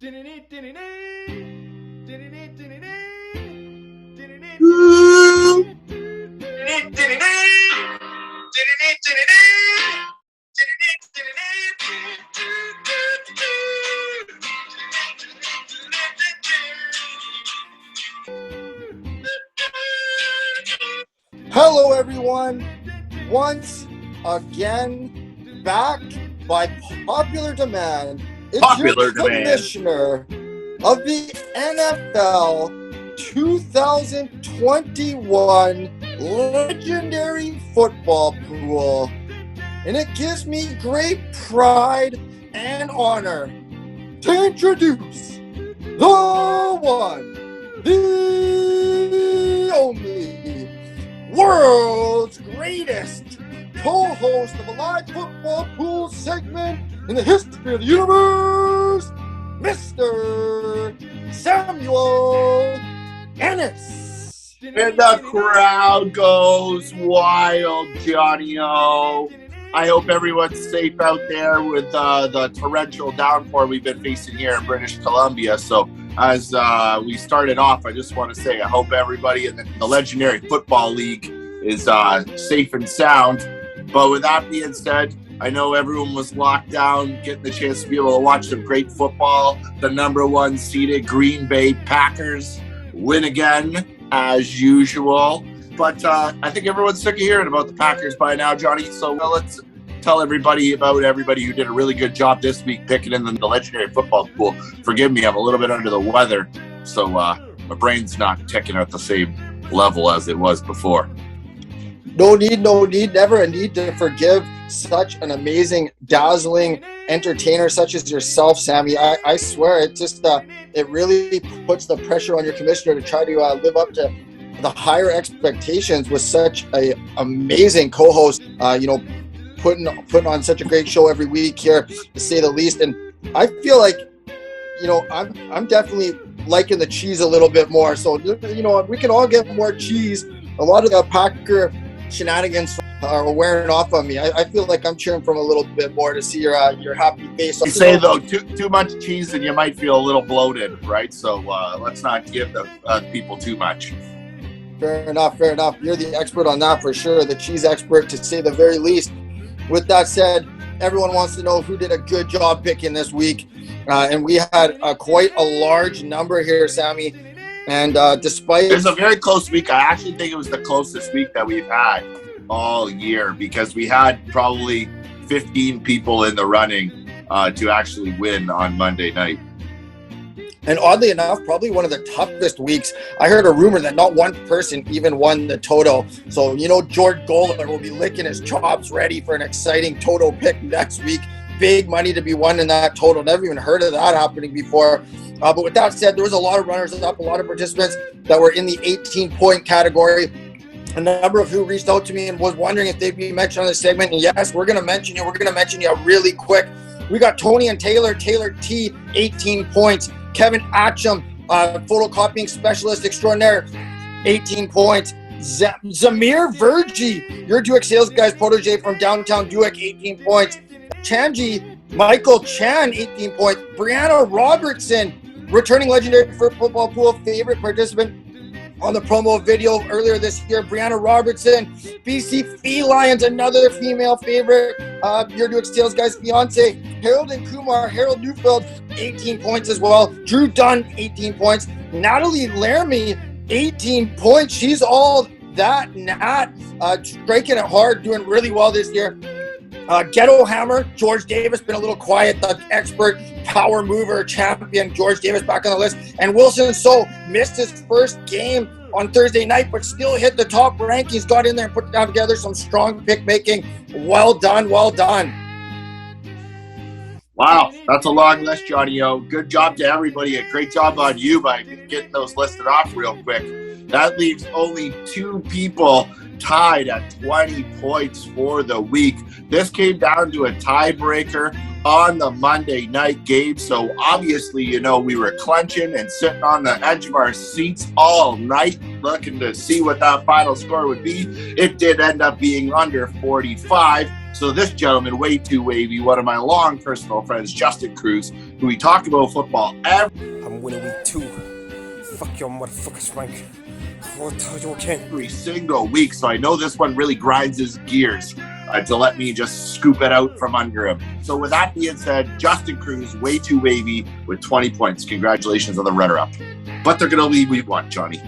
Hello, everyone. Once again, back by popular demand, it's your commissioner of the NFL 2021 Legendary Football Pool. And it gives me great pride and honor to introduce the one, the only, world's greatest co-host of a live football pool segment in the history of the universe, Mr. Samuel Ennis. And the crowd goes wild, Johnny-O. I hope everyone's safe out there with the torrential downpour we've been facing here in British Columbia. So as we started off, I just want to say I hope everybody in the Legendary Football League is safe and sound. But with that being said, I know everyone was locked down, getting the chance to be able to watch some great football. The number one seeded Green Bay Packers win again, as usual. But I think everyone's sick of hearing about the Packers by now, Johnny. So let's tell everybody about everybody who did a really good job this week picking in the Legendary Football Pool. Forgive me, I'm a little bit under the weather, so my brain's not ticking at the same level as it was before. No need, never a need to forgive such an amazing, dazzling entertainer such as yourself, Sammy. I swear, it just it really puts the pressure on your commissioner to try to live up to the higher expectations with such a amazing co-host, putting on such a great show every week here, to say the least. And I feel like, I'm definitely liking the cheese a little bit more. So, we can all get more cheese. A lot of the Packer shenanigans are wearing off on me. I feel like I'm cheering from a little bit more to see your happy face. You say, though, too much cheese and you might feel a little bloated, right? So let's not give the people too much. Fair enough. You're the expert on that for sure, the cheese expert, to say the very least. With that said, everyone wants to know who did a good job picking this week. And we had quite a large number here, Sammy. And despite... It was a very close week. I actually think it was the closest week that we've had all year, because we had probably 15 people in the running to actually win on Monday night. And oddly enough, probably one of the toughest weeks. I heard a rumor that not one person even won the Toto. So, George Goller will be licking his chops ready for an exciting Toto pick next week. Big money to be won in that Toto. Never even heard of that happening before. But with that said, there was a lot of runners up, a lot of participants that were in the 18-point category. A number of who reached out to me and was wondering if they'd be mentioned on this segment. And yes, we're going to mention you. We're going to mention you really quick. We got Tony and Taylor T, 18 points. Kevin Atcham, photocopying specialist extraordinaire, 18 points. Zamir Verji, your Dueck sales guy's protege from downtown Dueck, 18 points. Chanji Michael Chan, 18 points. Brianna Robertson, returning Legendary Football Pool favorite participant on the promo video earlier this year. Brianna Robertson, BC Felines, another female favorite. Your Dueck sales guy's fiance, Harold and Kumar, Harold Neufeld, 18 points as well. Drew Dunn, 18 points. Natalie Laramie, 18 points. She's all that Nat, striking it hard, doing really well this year. Ghetto Hammer, George Davis, been a little quiet. The expert power mover champion, George Davis, back on the list. And Wilson So missed his first game on Thursday night, but still hit the top rankings, got in there and put together some strong pick making. Well done. Wow, that's a long list, Johnny-O. Good job to everybody. A great job on you by getting those listed off real quick. That leaves only 2 people tied at 20 points for the week. This came down to a tiebreaker on the Monday night game. So obviously, we were clenching and sitting on the edge of our seats all night looking to see what that final score would be. It did end up being under 45. So this gentleman, way too wavy, one of my long personal friends, Justin Cruz, We talk about football I'm winning week 2. Fuck your motherfuckers, Frank. I'll tell you again. every single week, so I know this one really grinds his gears to let me just scoop it out from under him. So with that being said, Justin Cruz, way too wavy with 20 points. Congratulations on the runner-up. But they're going to leave week 1, Johnny.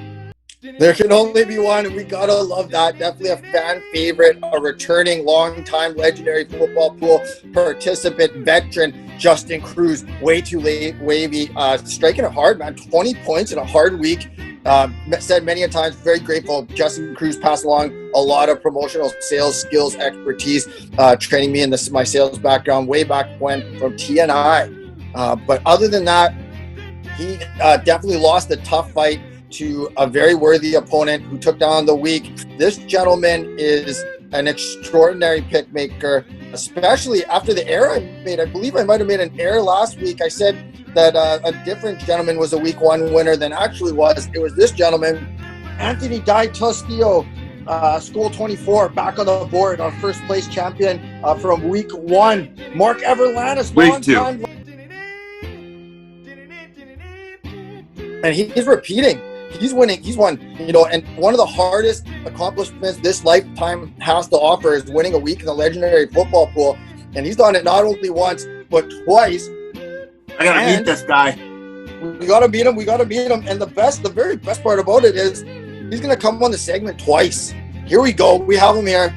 There can only be one, and we gotta love that. Definitely a fan favorite, a returning long-time legendary football pool participant, veteran Justin Cruz. Way too late, wavy, striking it hard, man. 20 points in a hard week. Said many a times, very grateful. Justin Cruz passed along a lot of promotional sales skills, expertise, training me in my sales background way back when from TNI. But other than that, he definitely lost a tough fight to a very worthy opponent who took down the weak. This gentleman is an extraordinary pick maker, especially after the error I made. I believe I might have made an error last week. I said that a different gentleman was a week 1 winner than actually was. It was this gentleman, Anthony Di Tostillo, School 24, back on the board, our first place champion from week 1. Mark Everlandis, Week 2. And he's repeating. He's winning. He's won, and one of the hardest accomplishments this lifetime has to offer is winning a week in the legendary football pool. And he's done it not only once, but twice. I got to beat this guy. We got to beat him. And the very best part about it is he's going to come on the segment twice. Here we go. We have him here.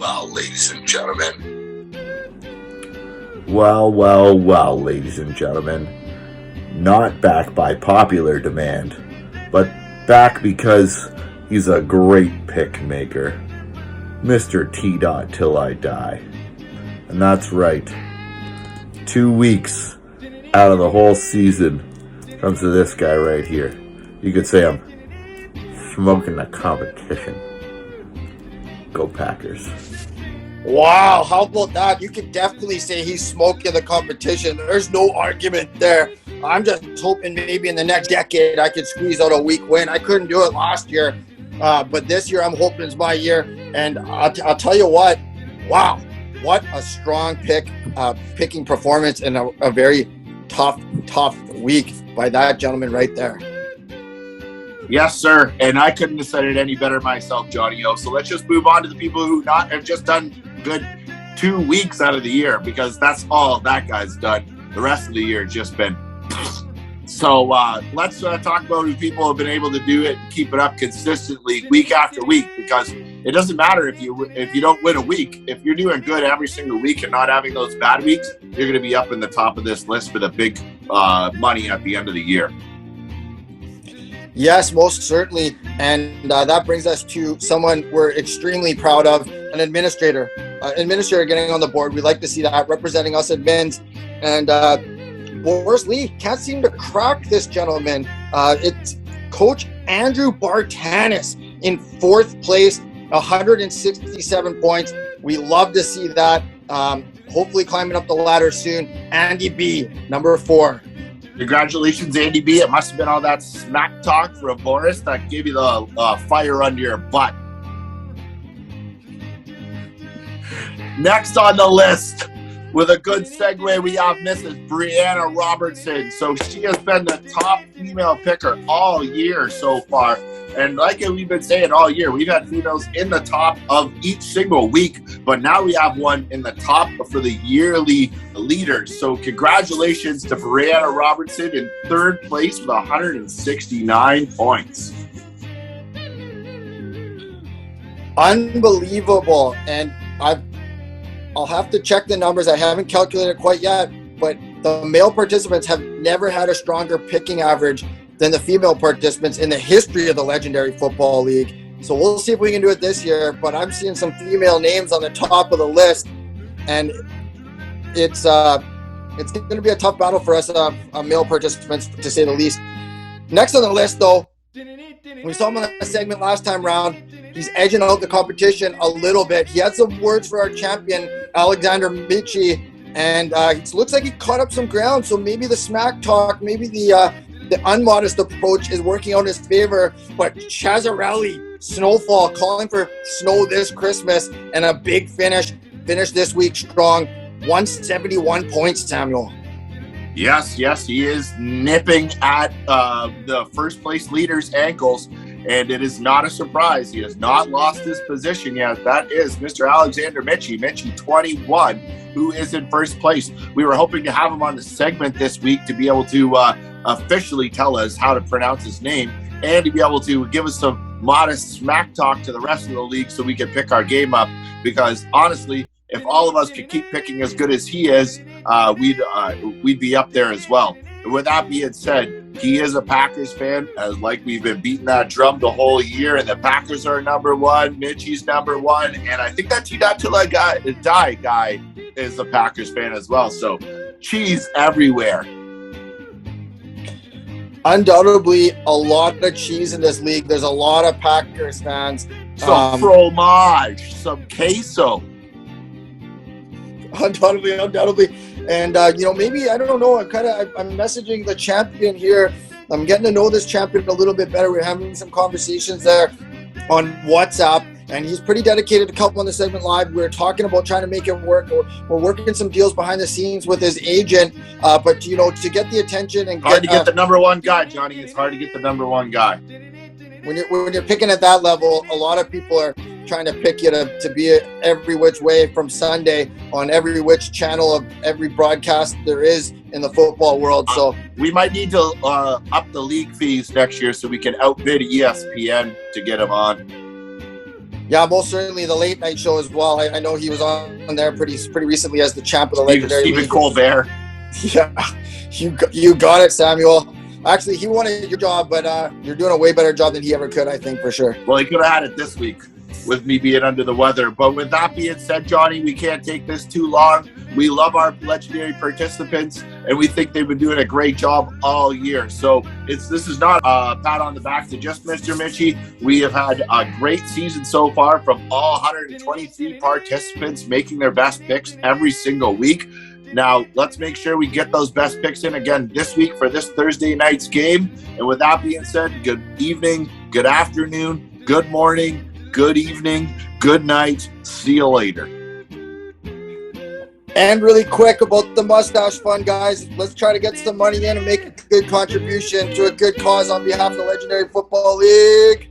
Well, ladies and gentlemen. Well, ladies and gentlemen. Not back by popular demand, but back because he's a great pick maker. Mr. T. Till I Die. And that's right. 2 weeks out of the whole season comes to this guy right here. You could say I'm smoking the competition. Go Packers. Wow, how about that? You can definitely say he's smoking the competition. There's no argument there. I'm just hoping maybe in the next decade I could squeeze out a week win. I couldn't do it last year, but this year I'm hoping it's my year. And I'll tell you what, wow, what a strong picking performance and a very tough week by that gentleman right there. Yes, sir. And I couldn't have said it any better myself, Johnny O. So let's just move on to the people who have just done good 2 weeks out of the year, because that's all that guy's done. The rest of the year has just been. So let's talk about who people have been able to do it and keep it up consistently week after week, because it doesn't matter if you don't win a week. If you're doing good every single week and not having those bad weeks, you're going to be up in the top of this list for the big money at the end of the year. Yes, most certainly. And that brings us to someone we're extremely proud of, an administrator. Administrator getting on the board. We like to see that, representing us admins. And Boris Lee can't seem to crack this gentleman. It's Coach Andrew Bartanis in 4th place, 167 points. We love to see that. Hopefully climbing up the ladder soon. Andy B, number 4. Congratulations, Andy B. It must have been all that smack talk from Boris that gave you the fire under your butt. Next on the list, with a good segue, we have Mrs. Brianna Robertson. So she has been the top female picker all year so far. And like we've been saying all year, we've had females in the top of each single week, but now we have one in the top for the yearly leaders. So congratulations to Brianna Robertson in 3rd place with 169 points. Unbelievable. And I'll have to check the numbers. I haven't calculated quite yet, but the male participants have never had a stronger picking average than the female participants in the history of the Legendary Football League. So we'll see if we can do it this year, but I'm seeing some female names on the top of the list, and it's going to be a tough battle for us male participants, to say the least. Next on the list, though, we saw him on the segment last time round. He's edging out the competition a little bit. He had some words for our champion, Alexander Michi, and it looks like he caught up some ground. So maybe the smack talk, maybe the unmodest approach is working out in his favor. But Chazarelli, Snowfall, calling for snow this Christmas and a big finish. finished this week strong, 171 points, Samuel. Yes, he is nipping at the first place leader's ankles, and it is not a surprise. He has not lost his position yet. That is Mr. Alexander Mitchie 21, who is in first place. We were hoping to have him on the segment this week to be able to officially tell us how to pronounce his name and to be able to give us some modest smack talk to the rest of the league so we can pick our game up, because honestly, if all of us could keep picking as good as he is, we'd be up there as well. And with that being said, he is a Packers fan, as like we've been beating that drum the whole year, and the Packers are number one, Mitchie's number one, and I think that Die guy is a Packers fan as well. So cheese everywhere. Undoubtedly, a lot of cheese in this league. There's a lot of Packers fans. Some fromage, some queso. Undoubtedly. And, maybe, I don't know, I'm messaging the champion here. I'm getting to know this champion a little bit better. We're having some conversations there on WhatsApp, and he's pretty dedicated to come on the segment live. We're talking about trying to make it work. We're working some deals behind the scenes with his agent, but, to get the attention and hard to get the number one guy, Johnny. It's hard to get the number one guy. When you're picking at that level, a lot of people are trying to pick you to be every which way from Sunday on every which channel of every broadcast there is in the football world. So we might need to up the league fees next year so we can outbid ESPN to get him on. Yeah, most certainly the late night show as well. I know he was on there pretty recently as the champ of the legendary Stephen league. Colbert. Yeah, you got it, Samuel. Actually, he wanted your job, but you're doing a way better job than he ever could, I think, for sure. Well, he could have had it this week with me being under the weather. But with that being said, Johnny, we can't take this too long. We love our legendary participants, and we think they've been doing a great job all year. So this is not a pat on the back to just Mr. Mitchie. We have had a great season so far from all 123 participants making their best picks every single week. Now, let's make sure we get those best picks in again this week for this Thursday night's game. And with that being said, good evening, good afternoon, good morning, good evening, good night. See you later. And really quick about the Mustache Fund, guys. Let's try to get some money in and make a good contribution to a good cause on behalf of the Legendary Football League.